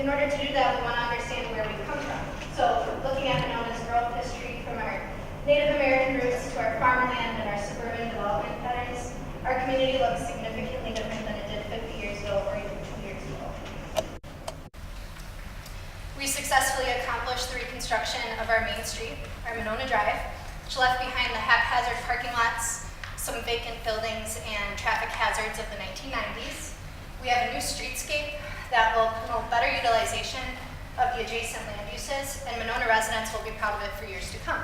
In order to do that, we want to understand where we come from. So looking at Monona's growth history from our Native American roots to our farmland and our suburban development patterns, our community looks significantly different than it did 50 years ago or even 2 years ago. We successfully accomplished the reconstruction of our main street, our Monona Drive, which left behind the haphazard parking lots, some vacant buildings, and traffic hazards of the 1990s. We have a new streetscape that will promote better utilization of the adjacent land uses, and Monona residents will be proud of it for years to come.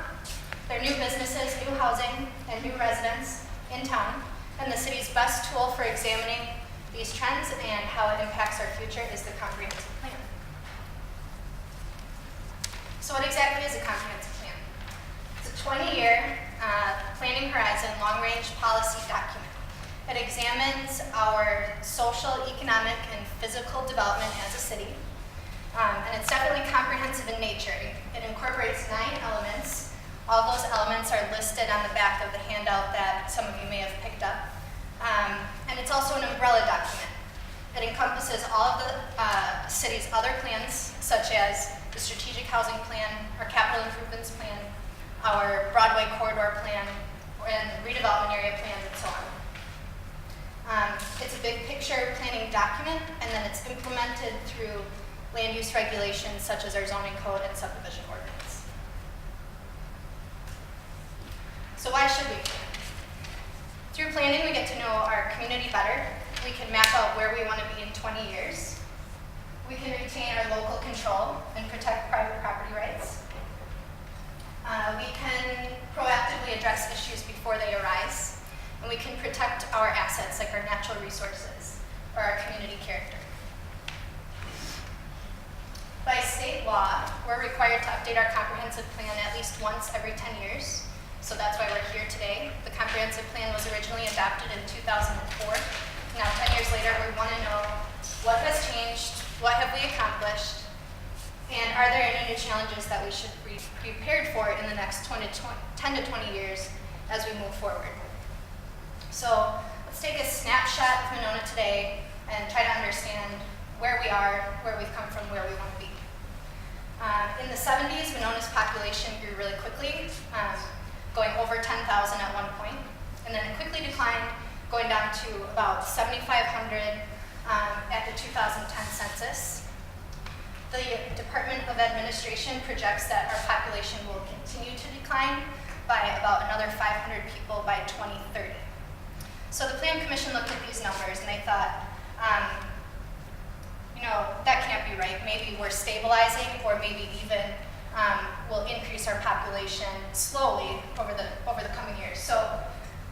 There are new businesses, new housing, and new residents in town, and the city's best tool for examining these trends and how it impacts our future is the comprehensive plan. So what exactly is a comprehensive plan? It's a 20-year planning horizon, long-range policy document. It examines our social, economic, and physical development as a city. And it's definitely comprehensive in nature. It incorporates 9 elements. All those elements are listed on the back of the handout that some of you may have picked up. And it's also an umbrella document. It encompasses all of the city's other plans, such as the strategic housing plan, our capital improvements plan, our Broadway corridor plan, and redevelopment area plan, and so on. It's a big picture planning document, and then it's implemented through land use regulations such as our zoning code and subdivision ordinance. So why should we plan? Through planning, we get to know our community better. We can map out where we want to be in 20 years. We can retain our local control and protect private property rights. We can proactively address issues before they arise. And we can protect our assets like our natural resources or our community character. By state law, we're required to update our comprehensive plan at least once every 10 years. So that's why we're here today. The comprehensive plan was originally adopted in 2004. Now 10 years later, we want to know what has changed, what have we accomplished, and are there any new challenges that we should be prepared for in the next 10 to 20 years as we move forward. So let's take a snapshot of Monona today and try to understand where we are, where we've come from, where we want to be. In the 70s, Monona's population grew really quickly, going over 10,000 at one point, and then it quickly declined, going down to about 7,500 at the 2010 census. The Department of Administration projects that our population will continue to decline by about another 500 people by 2030. So the Plan Commission looked at these numbers and they thought, that can't be right. Maybe we're stabilizing, or maybe even we'll increase our population slowly over the coming years. So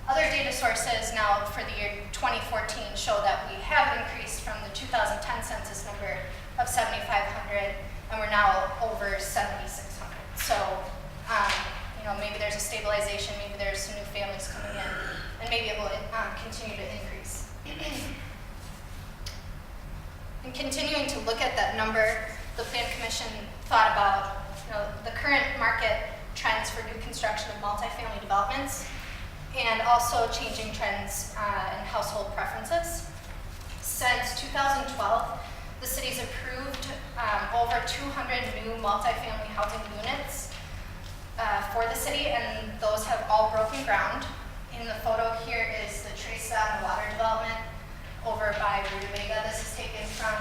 other data sources now for the year 2014 show that we have increased from the 2010 census number of 7,500, and we're now over 7,600. So maybe there's a stabilization, maybe there's some new families coming in, and maybe it will continue to increase. In continuing to look at that number, the Plan Commission thought about the current market trends for new construction of multifamily developments, and also changing trends in household preferences. Since 2012, the city's approved over 200 new multifamily housing units for the city, and those have all broken ground. In the photo here is the Tresa and the water development over by Rutabaga. This is taken from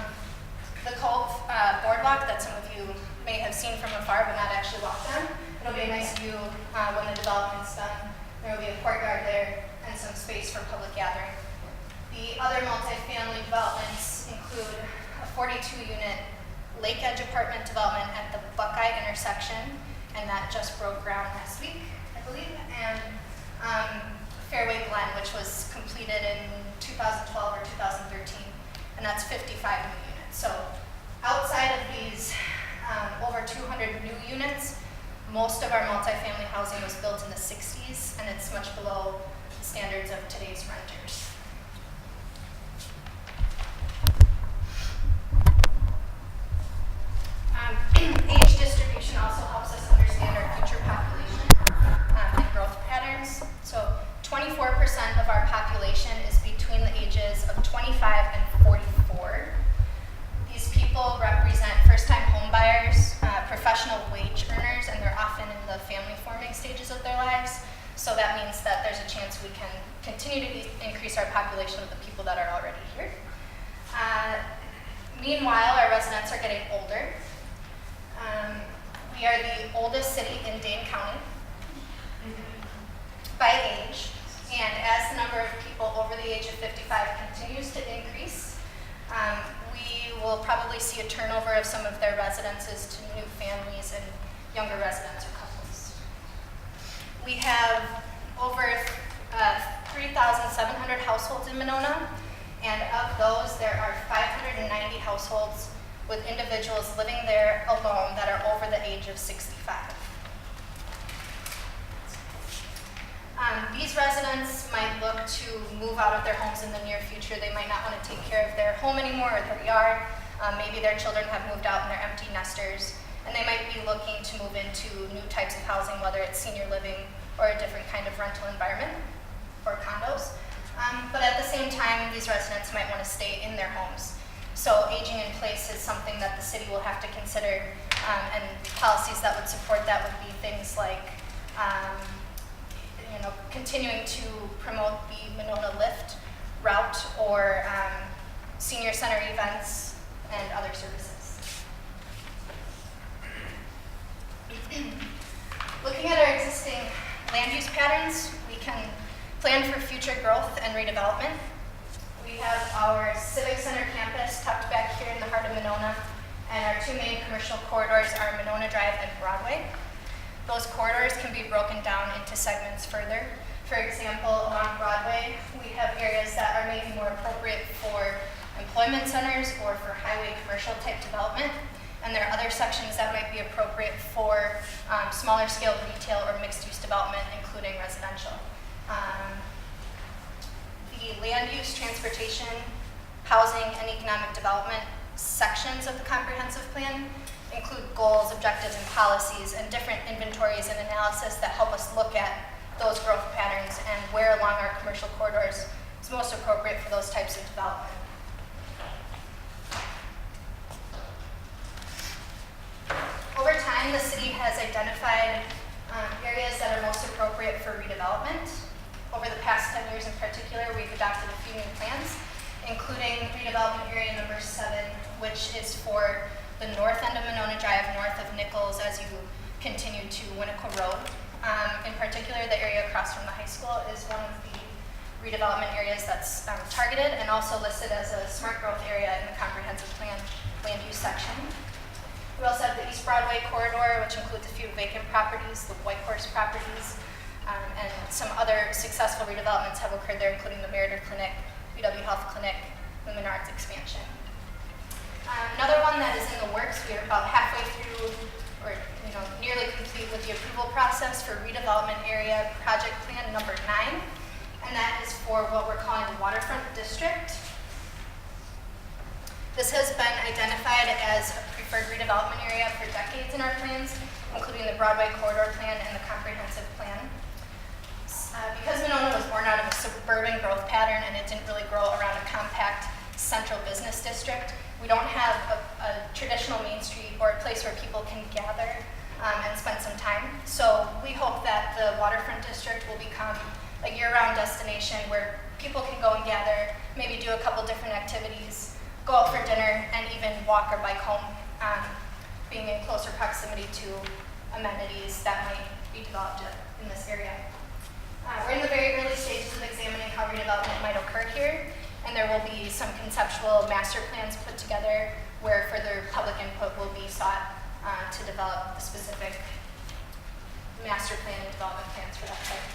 the Cove boardwalk that some of you may have seen from afar but not actually walked on. It'll be a nice view when the development's done. There will be a courtyard there and some space for public gathering. The other multifamily developments include a 42-unit lake edge apartment development at the Buckeye intersection, and that just broke ground last week, I believe, and Fairway Glen, which was completed in 2012 or 2013, and that's 55 new units. So outside of these over 200 new units, most of our multifamily housing was built in the 60s, and it's much below the standards of today's renters. Age distribution also helps us understand our future population and growth patterns. So 24% of our population is between the ages of 25 and 44. These people represent Meanwhile, our residents are getting older. We are the oldest city in Dane County by age, and as the number of people over the age of 55 continues to increase, we will probably see a turnover of some of their residences to new families and younger residents or couples. We have over 3,700 households in Monona, and of those, there are 590 households with individuals living there alone that are over the age of 65. These residents might look to move out of their homes in the near future. They might not want to take care of their home anymore or their yard. Maybe their children have moved out and they're empty nesters, and they might be looking to move into new types of housing, whether it's senior living or a different kind of rental environment or condos. But at the same time, these residents might want to stay in their homes. So aging in place is something that the city will have to consider, and policies that would support that would be things like continuing to promote the Monona Lift route or senior center events and other services. Looking at our existing land use patterns, we can plan for future growth and redevelopment. We have our Civic Center campus tucked back here in the heart of Monona, and our two main commercial corridors are Monona Drive and Broadway. Those corridors can be broken down into segments further. For example, along Broadway, we have areas that are maybe more appropriate for employment centers or for highway commercial type development. And there are other sections that might be appropriate for smaller scale retail or mixed use development, including residential. The land use, transportation, housing, and economic development sections of the comprehensive plan include goals, objectives, and policies, and different inventories and analysis that help us look at those growth patterns and where along our commercial corridors is most appropriate for those types of development. Over time, the city has identified areas that are most appropriate for redevelopment. Over the past 10 years in particular, we've adopted a few new plans, including redevelopment area number 7, which is for the north end of Monona Drive, north of Nichols, as you continue to Winnequa Road. In particular, the area across from the high school is one of the redevelopment areas that's targeted and also listed as a smart growth area in the comprehensive plan land use section. We also have the East Broadway corridor, which includes a few vacant properties, the White Horse properties, and some other successful redevelopments have occurred there, including the Meritor Clinic, UW Health Clinic, the Menards expansion. Another one that is in the works, we are about halfway through, or nearly complete with the approval process for redevelopment area project plan number 9, and that is for what we're calling the waterfront district. This has been identified as a preferred redevelopment area for decades in our plans, including the Broadway corridor plan and the comprehensive plan. Because Monona was born out of a suburban growth pattern and it didn't really grow around a compact central business district, we don't have a traditional Main Street or a place where people can gather and spend some time. So we hope that the waterfront district will become a year-round destination where people can go and gather, maybe do a couple different activities, go out for dinner, and even walk or bike home, being in closer proximity to amenities that might be developed in this area. We're in the very early stages of examining how redevelopment might occur here, and there will be some conceptual master plans put together where further public input will be sought to develop the specific master plan and development plans for that site.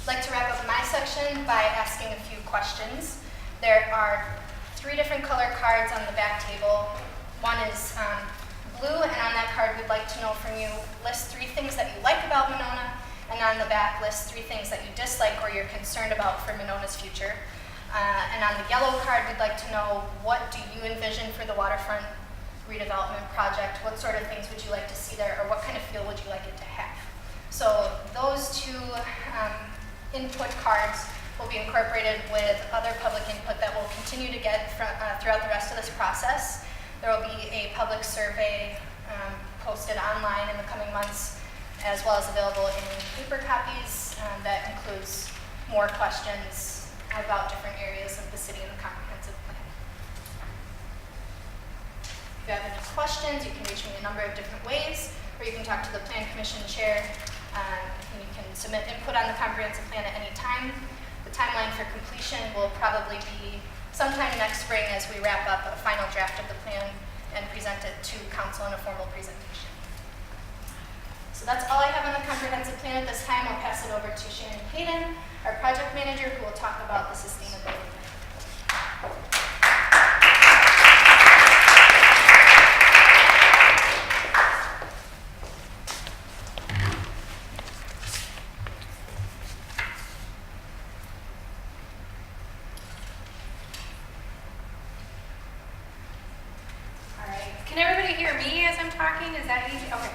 I'd like to wrap up my section by asking a few questions. There are 3 different color cards on the back table. One is blue, and on that card we'd like to know from you, list 3 things that you like about Monona, and on the back list 3 things that you dislike or you're concerned about for Monona's future. And on the yellow card we'd like to know, what do you envision for the waterfront redevelopment project? What sort of things would you like to see there, or what kind of feel would you like it to have? So those 2 input cards will be incorporated with other public input that we'll continue to get throughout the rest of this process. There will be a public survey posted online in the coming months, as well as available in paper copies that includes more questions about different areas of the city in the comprehensive plan. If you have any questions, you can reach me a number of different ways, or you can talk to the Plan Commission Chair, and you can submit input on the comprehensive plan at any time. The timeline for completion will probably be sometime next spring as we wrap up a final draft of the plan and present it to council in a formal presentation. So that's all I have on the comprehensive plan at this time. I'll pass it over to Shannon Hayden, our project manager, who will talk about the sustainability plan. Can everybody hear me as I'm talking? Is that easy? Okay.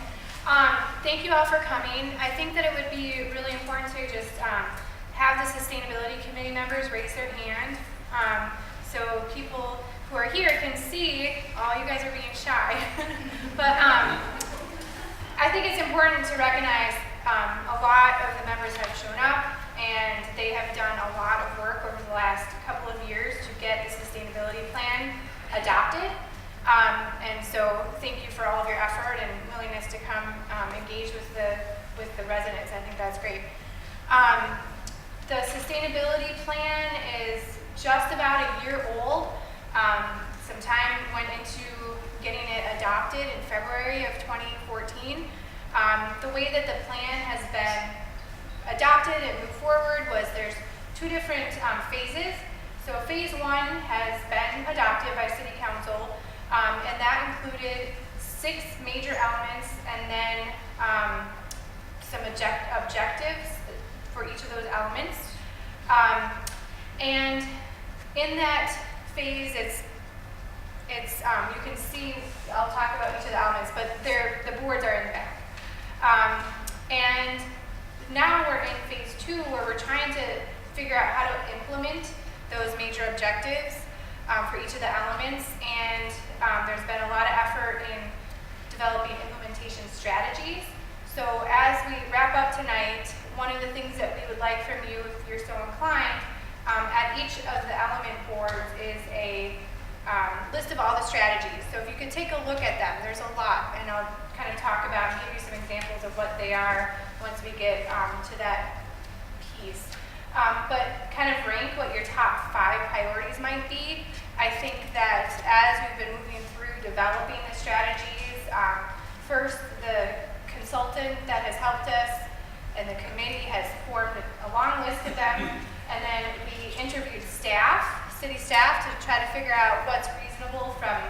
Thank you all for coming. I think that it would be really important to just have the sustainability committee members raise their hand so people who are here can see. All you guys are being shy. But I think it's important to recognize a lot of the members have shown up and they have done a lot of work over the last couple of years to get the sustainability plan adopted. And so thank you for all of your effort and willingness to come engage with the residents. I think that's great. The sustainability plan is just about a year old. Some time went into getting it adopted in February of 2014. The way that the plan has been adopted and moved forward was there's two different phases. So phase 1 has been adopted by City Council. And that included 6 major elements and then some objectives for each of those elements. And in that phase, it's you can see, I'll talk about each of the elements, but the boards are in the back. And now we're in phase 2 where we're trying to figure out how to implement those major objectives for each of the elements, and there's been a lot of effort in developing implementation strategies. So as we wrap up tonight, one of the things that we would like from you, if you're so inclined, at each of the element boards is a list of all the strategies. So if you could take a look at them, there's a lot, and I'll kind of talk about and give you some examples of what they are once we get to that piece. But kind of rank what your top 5 priorities might be. I think that as we've been moving through developing the strategies, first the consultant that has helped us and the committee has formed a long list of them, and then we interviewed city staff to try to figure out what's reasonable from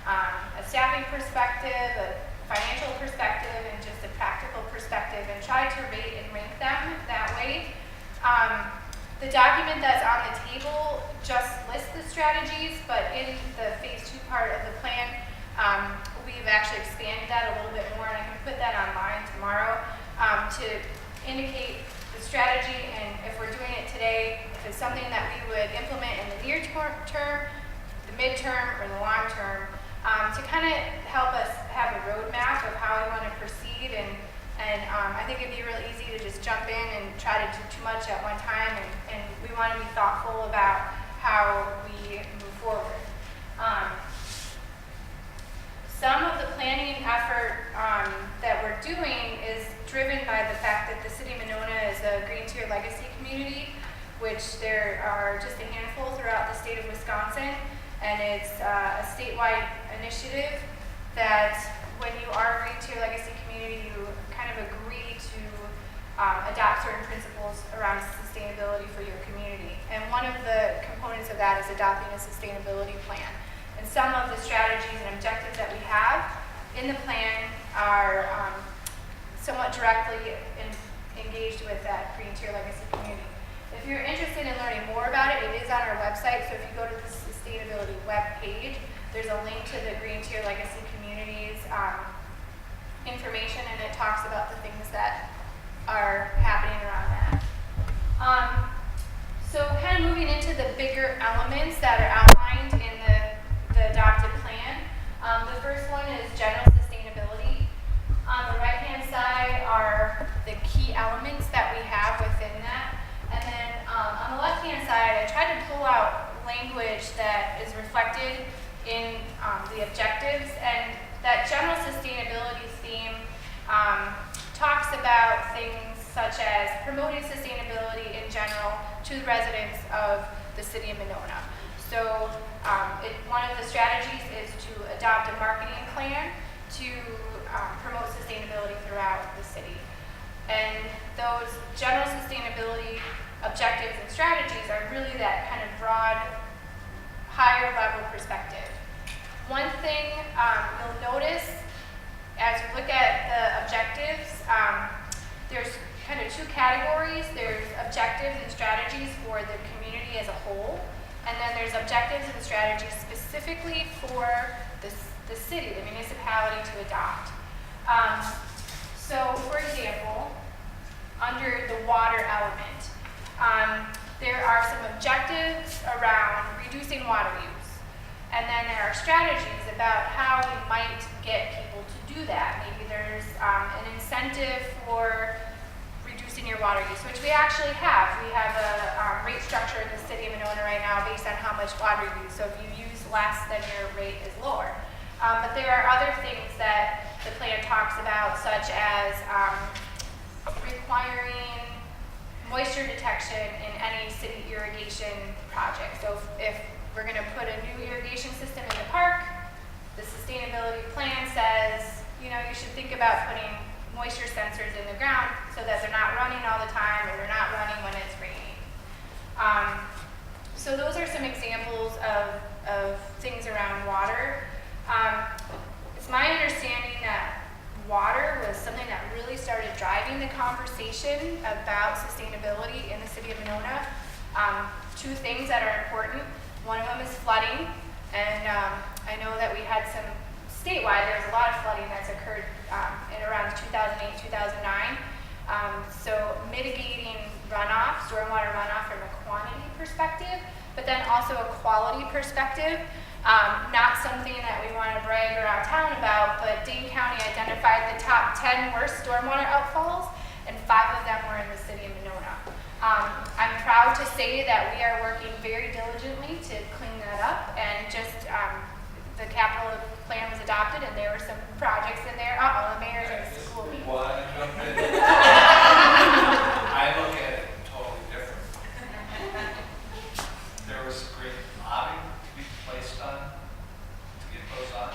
a staffing perspective, a financial perspective, and just a practical perspective, and try to rate and rank them that way. The document that's on the table just lists the strategies, but in the phase 2 part of the plan, we've actually expanded that a little bit more, and I can put that online tomorrow to indicate the strategy and if we're doing it today, if it's something that we would implement in the near term, the midterm, or the long term, to kind of help us have a roadmap of how we want to proceed. And I think it'd be real easy to just jump in and try to do too much at one time, and we want to be thoughtful about how we move forward. Some of the planning effort that we're doing is driven by the fact that the city of Monona is a Green Tier Legacy community, which there are just a handful throughout the state of Wisconsin, and it's a statewide initiative that when you are a Green Tier Legacy community, you kind of agree to adopt certain principles around sustainability for your community. And one of the components of that is adopting a sustainability plan. And some of the strategies and objectives that we have in the plan are somewhat directly engaged with that Green Tier Legacy community. If you're interested in learning more about it, it is on our website. So if you go to the sustainability web page, there's a link to the Green Tier Legacy communities information, and it talks about the things that are happening around that. So kind of moving into the bigger elements that are outlined in the adopted plan. The first one is general sustainability. On the right-hand side are the key elements that we have within that. And then on the left-hand side, I tried to pull out language that is reflected in the objectives, and that general sustainability theme talks about things such as promoting sustainability in general to the residents of the city of Monona. So one of the strategies is to adopt a marketing plan to promote sustainability throughout the city. And those general sustainability objectives and strategies are really that kind of broad, higher level perspective. One thing you'll notice as you look at the objectives, there's kind of two categories. There's objectives and strategies for the community as a whole, and then there's objectives and strategies specifically for the city, the municipality to adopt. So, for example, under the water element, there are some objectives around reducing water use. And then there are strategies about how we might get people to do that. Maybe there's an incentive for reducing your water use, which we actually have. We have a rate structure in the city of Monona right now based on how much water you use. So if you use less, then your rate is lower. But there are other things that the plan talks about, such as requiring moisture detection in any city irrigation project. So if we're going to put a new irrigation system in the park, the sustainability plan says, you should think about putting moisture sensors in the ground so that they're not running all the time and they're not running when it's raining. So those are some examples of things around water. It's my understanding that water was something that really started driving the conversation about sustainability in the city of Monona. Two things that are important. One of them is flooding, and I know that we had some statewide, there was a lot of flooding that's occurred in around 2008, 2009. So mitigating runoff, stormwater runoff from a quantity perspective, but then also a quality perspective. Not something that we want to brag around town about, but Dane County identified the top 10 worst stormwater outfalls, and 5 of them were in the city of Monona. I'm proud to say that we are working very diligently to clean that up, and just the capital plan was adopted, and there were some projects in there. The mayor's in school meeting. I look at it totally different. There was great lobbying to be placed on to get those on.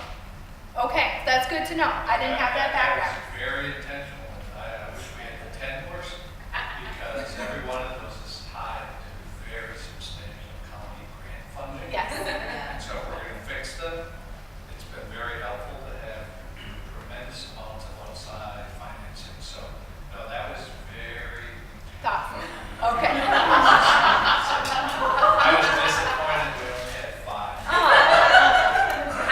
Okay, that's good to know. I didn't have that background. That was very intentional. I wish we had the 10 person because every one of those is tied to very substantial county grant funding. Yes. And so we're going to fix them. It's been very helpful to have tremendous amounts of outside financing. So, no, that was very Thoughtful. Okay. I was disappointed we only had 5.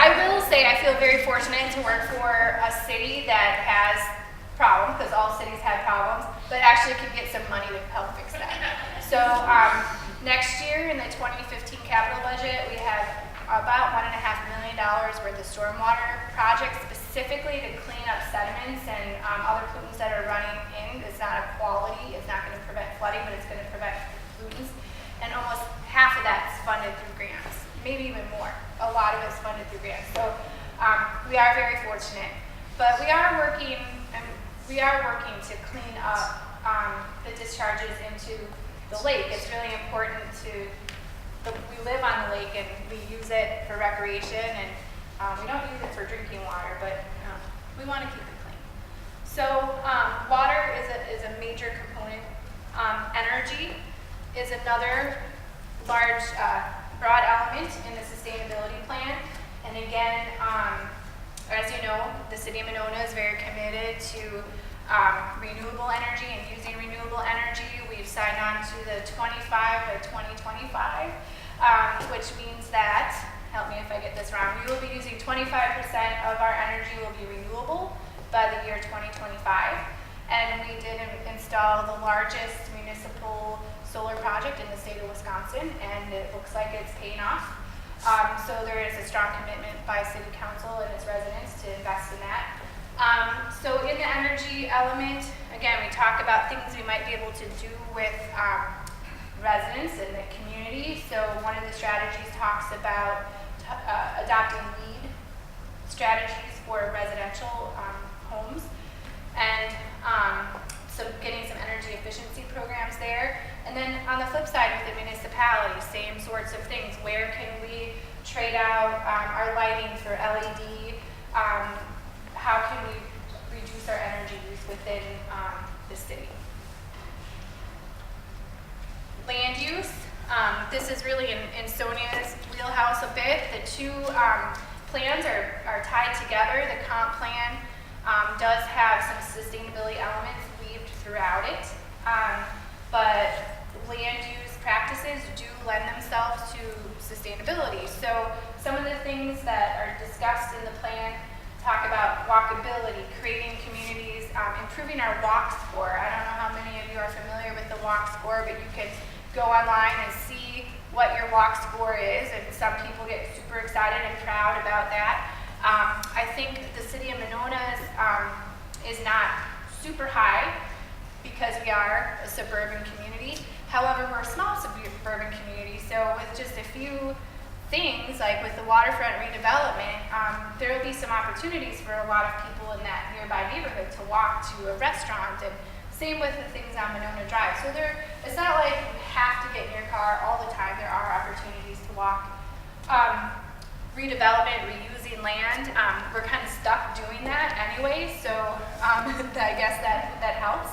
I will say I feel very fortunate to work for a city that has problems, because all cities have problems, but actually can get some money to help fix that. So next year in the 2015 capital budget, we have about $1.5 million worth of stormwater projects specifically to clean up sediments and other pollutants that are running in. It's not a quality, it's not going to prevent flooding, but it's going to prevent pollutants. And almost half of that's funded through grants, maybe even more. A lot of it's funded through grants. So we are very fortunate. But we are working to clean up the discharges into the lake. It's really important we live on the lake and we use it for recreation, and we don't use it for drinking water, but we want to keep it clean. So water is a major component. Energy is another large, broad element in the sustainability plan. And again, as you know, the city of Monona is very committed to renewable energy and using renewable energy. We've signed on to the 25 by 2025, which means that, help me if I get this wrong, we will be using 25% of our energy will be renewable by the year 2025. And we did install the largest municipal solar project in the state of Wisconsin, and it looks like it's paying off. So there is a strong commitment by City Council and its residents to invest in that. So in the energy element, again, we talk about things we might be able to do with residents in the community. So one of the strategies talks about adopting LEED strategies for residential homes, and getting some energy efficiency programs there. And then on the flip side, with the municipality, same sorts of things. Where can we trade out our lighting for LED? How can we reduce our energy use within the city? Land use. This is really in Sonia's wheelhouse a bit. The two plans are tied together. The comp plan does have some sustainability elements weaved throughout it, but land use practices do lend themselves to sustainability. So some of the things that are discussed in the plan talk about walkability, creating communities, improving our walk score. I don't know how many of you are familiar with the walk score, but you can go online and see what your walk score is, and some people get super excited and proud about that. I think the city of Monona is not super high because we are a suburban community. However, we're a small suburban community, so with just a few things, like with the waterfront redevelopment, there will be some opportunities for a lot of people in that nearby neighborhood to walk to a restaurant, and same with the things on Monona Drive. So it's not like you have to get in your car all the time. There are opportunities to walk. Redevelopment, reusing land, we're kind of stuck doing that anyway, so I guess that helps.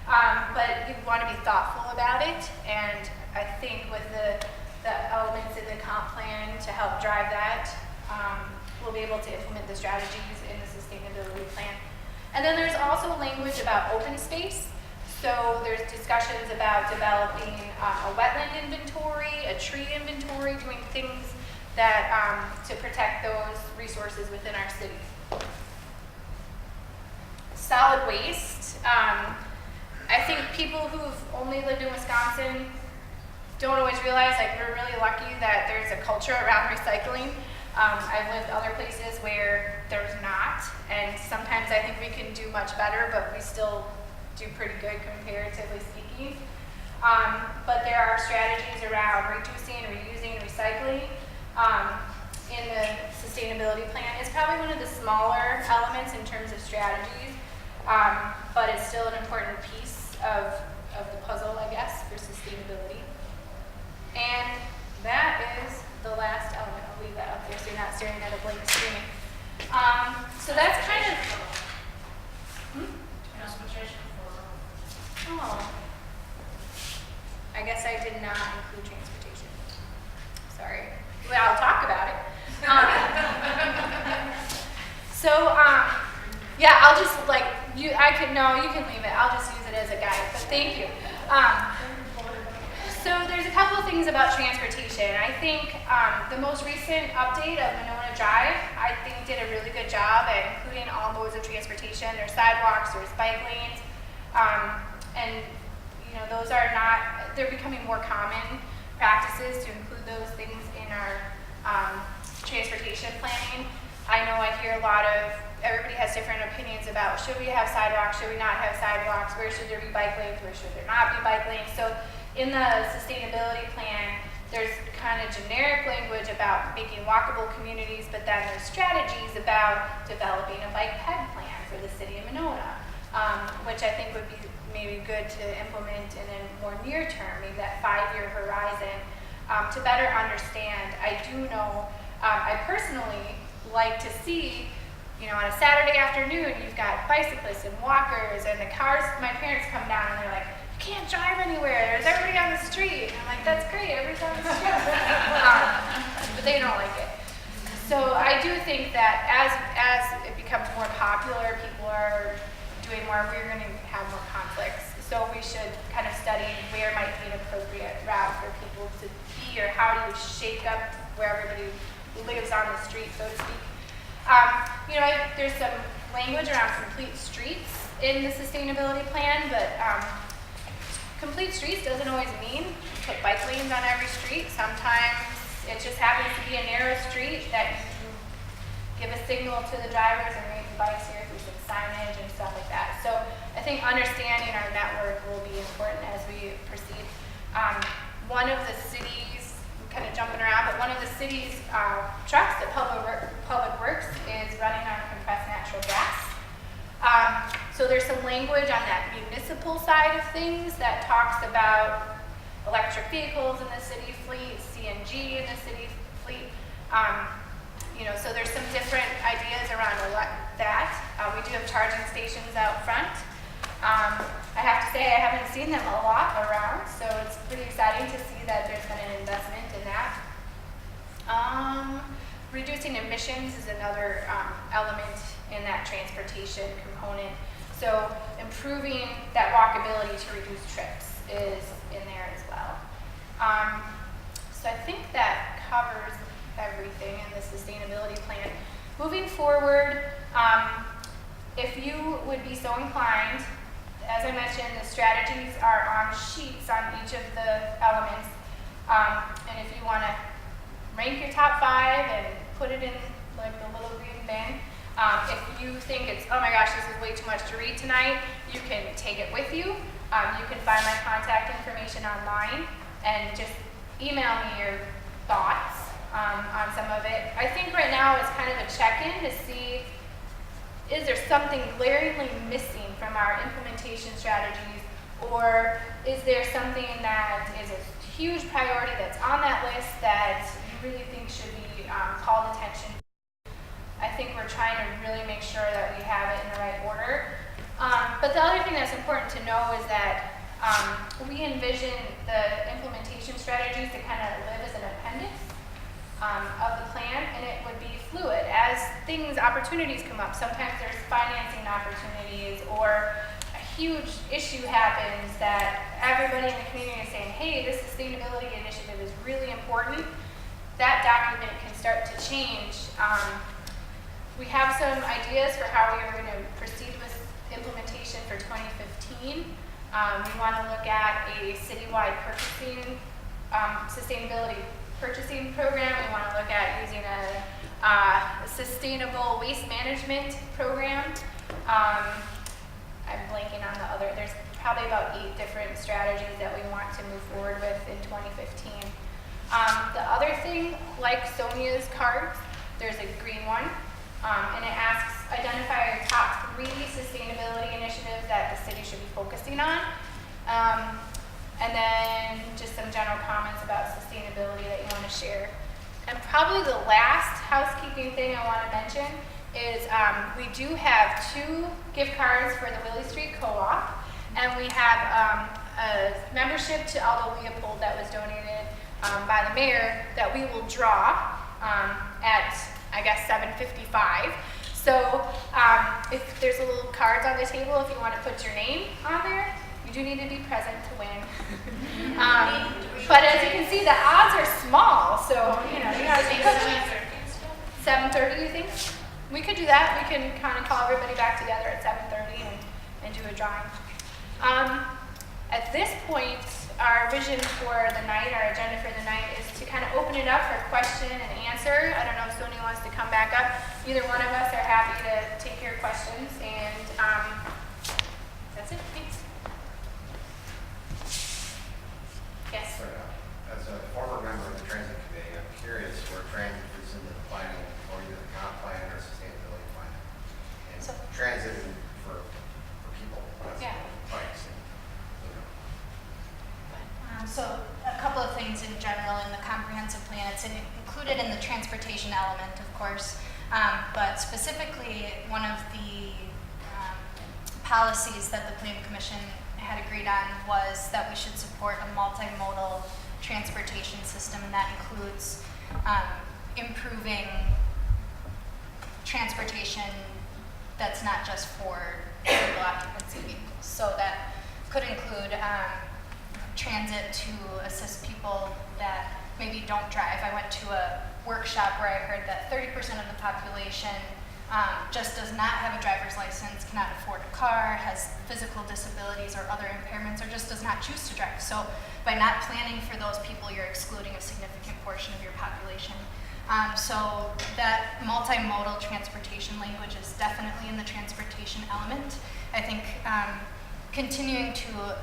But you want to be thoughtful about it, and I think with the elements in the comp plan to help drive that, we'll be able to implement the strategies in the sustainability plan. And then there's also language about open space. So there's discussions about developing a wetland inventory, a tree inventory, doing things that to protect those resources within our city. Solid waste. I think people who've only lived in Wisconsin don't always realize, like, we're really lucky that there's a culture around recycling. I've lived other places where there's not, and sometimes I think we can do much better, but we still do pretty good comparatively speaking. But there are strategies around reducing, reusing, recycling. In the sustainability plan, it's probably one of the smaller elements in terms of strategies, but it's still an important piece of the puzzle, I guess, for sustainability. And that is the last element. I'll leave that up there so you're not staring at a blank screen. So that's kind of... Oh. I guess I did not include transportation. Sorry. Well, I'll talk about it. Yeah, I'll just you can leave it. I'll just use it as a guide, but thank you. So there's a couple of things about transportation. I think the most recent update of Monona Drive, I think, did a really good job at including all modes of transportation. There's sidewalks, there's bike lanes, and those are not, they're becoming more common practices to include those things in our transportation planning. I know I hear everybody has different opinions about, should we have sidewalks, should we not have sidewalks, where should there be bike lanes, where should there not be bike lanes. So in the sustainability plan, there's kind of generic language about making walkable communities, but then there's strategies about developing a bike ped plan for the city of Monona, which I think would be maybe good to implement in a more near term, maybe that 5-year horizon, to better understand. I do know, I personally like to see, on a Saturday afternoon, you've got bicyclists and walkers, and the cars, my parents come down and they're like, you can't drive anywhere, there's everybody on the street. And I'm like, that's great, everybody's on the street. But they don't like it. So I do think that as it becomes more popular, people are doing more, we're going to have more conflicts. So we should kind of study where might be an appropriate route for people to be, or how do you shake up where everybody lives on the street, so to speak. There's some language around complete streets in the sustainability plan, but complete streets doesn't always mean put bike lanes on every street. Sometimes it just happens to be a narrow street that you give a signal to the drivers and maybe bikes here through some signage and stuff like that. So I think understanding our network will be important as we proceed. one of the cities, I'm kind of jumping around, but one of the city's trucks at Public Works is running on compressed natural gas. So there's some language on that municipal side of things that talks about electric vehicles in the city fleet, CNG in the city fleet. So there's some different ideas around that. We do have charging stations out front. I have to say I haven't seen them a lot around, so it's pretty exciting to see that there's been an investment in that. Reducing emissions is another element in that transportation component. So improving that walkability to reduce trips is in there as well. So I think that covers everything in the sustainability plan. Moving forward, if you would be so inclined, as I mentioned, the strategies are on sheets on each of the elements. And if you want to rank your top 5 and put it in like the little green bin, if you think it's, oh my gosh, this is way too much to read tonight, you can take it with you. You can find my contact information online and just email me your thoughts on some of it. I think right now it's kind of a check-in to see, is there something glaringly missing from our implementation strategies, or is there something that is a huge priority that's on that list that you really think should be called attention? I think we're trying to really make sure that we have it in the right order. But the other thing that's important to know is that we envision the implementation strategies to kind of live as an appendix of the plan, and it would be fluid as opportunities come up. Sometimes there's financing opportunities, or a huge issue happens that everybody in the community is saying, hey, this sustainability initiative is really important. That document can start to change. We have some ideas for how we are going to proceed with implementation for 2015. We want to look at a citywide purchasing, sustainability purchasing program. We want to look at using a sustainable waste management program. I'm blanking on the other. There's probably about 8 different strategies that we want to move forward with in 2015. The other thing, like Sonia's cards, there's a green one, and it asks, identify your top 3 sustainability initiatives that the city should be focusing on. And then just some general comments about sustainability that you want to share. And probably the last housekeeping thing I want to mention is we do have 2 gift cards for the Willie Street Co-op, and we have a membership to Aldo Leopold that was donated by the mayor that we will draw at, I guess, 7:55. So if there's a little cards on the table, if you want to put your name on there, you do need to be present to win. But as you can see, the odds are small, so you gotta think of it. 7:30, you think? We could do that. We can kind of call everybody back together at 7:30 and do a drawing. At this point, our vision for the night, our agenda for the night, is to kind of open it up for question and answer. I don't know if Sonia wants to come back up. Either one of us are happy to take your questions, and that's it. Thanks. Yes. As a former member of the transit committee, I'm curious where transit fits into the planning, or either the comp plan or sustainability plan. And So- transit for people, Yeah. bikes. So a couple of things in general in the comprehensive plan. It's included in the transportation element, of course, but specifically one of the policies that the Planning Commission had agreed on was that we should support a multimodal transportation system, and that includes improving transportation that's not just for single occupancy vehicles. So that could include transit to assist people that maybe don't drive. I went to a workshop where I heard that 30% of the population just does not have a driver's license, cannot afford a car, has physical disabilities or other impairments, or just does not choose to drive. So by not planning for those people, you're excluding a significant portion of your population. So that multimodal transportation language is definitely in the transportation element. I think continuing to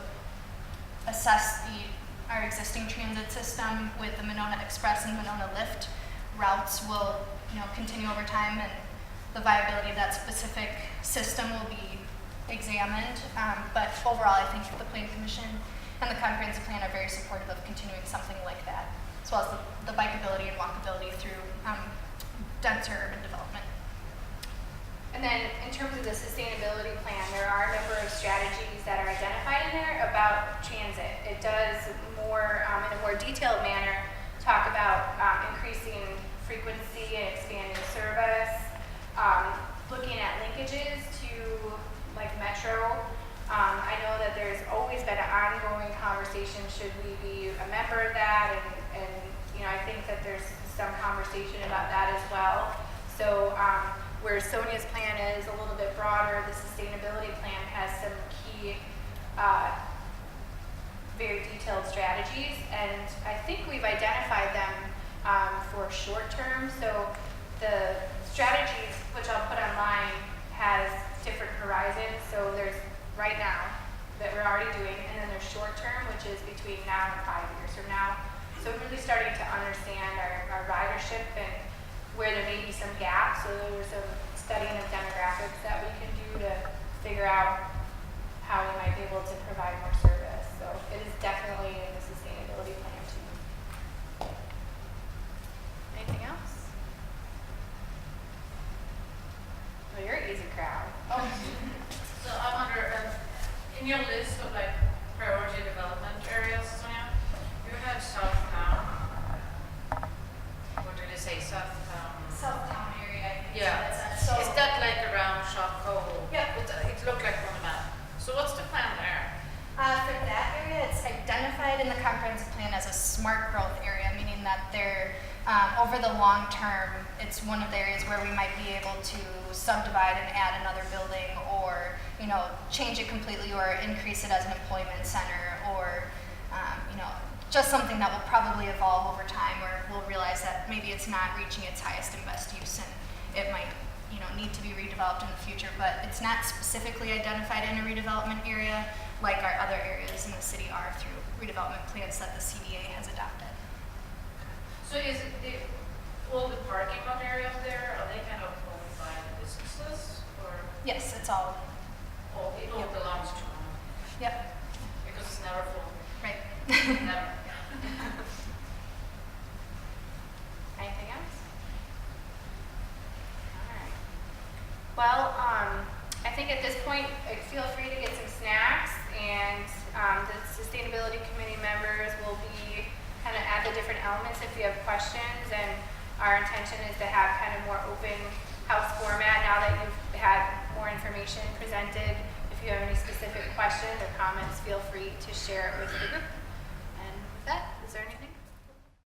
assess the our existing transit system with the Monona Express and Monona Lift routes will, continue over time, and the viability of that specific system will be examined. But overall, I think the Plan Commission and the comprehensive plan are very supportive of continuing something like that, as well as the bikeability and walkability through denser urban development. And then in terms of the sustainability plan, there are a number of strategies that are identified in there about transit. It does more, in a more detailed manner, talk about increasing frequency and expanding service, looking at linkages to like Metro. I know that there's always been an ongoing conversation, should we be a member of that? And I think that there's some conversation about that as well. So where Sonia's plan is a little bit broader, the sustainability plan has some key, very detailed strategies, and I think we've identified them for short term. So the strategies, which I'll put online, has different horizons. So there's right now that we're already doing, and then there's short term, which is between now and 5 years from now. So really starting to understand our ridership and where there may be some gaps. So there's some studying of demographics that we can do to figure out how we might be able to provide more service. So it is definitely in the sustainability plan too. Anything else? Oh, you're an easy crowd. Oh, so I wonder, in your list of like priority development areas, Sonia, you had Southtown. What did I say? Southtown. Southtown area. Yeah. So Is that like around Shopko? Yeah. It looked like on the map. So what's the plan there? For that area, it's identified in the comprehensive plan as a smart growth area, meaning that they're, over the long term, it's one of the areas where we might be able to subdivide and add another building, or change it completely, or increase it as an employment center, or just something that will probably evolve over time, where we'll realize that maybe it's not reaching its highest and best use, and it might need to be redeveloped in the future. But it's not specifically identified in a redevelopment area like our other areas in the city are through redevelopment plans that the CDA has adopted. So is it all the parking lot areas there, are they kind of owned by the businesses, or Yes, it's all, it all belongs to them? yep, Because it's never full. right. Never. Anything else? All right. Well, I think at this point, feel free to get some snacks, and the sustainability committee members will be kind of at the different elements if you have questions. And our intention is to have kind of more open house format now that you've had more information presented. If you have any specific questions or comments, feel free to share it with the group. And with that, is there anything?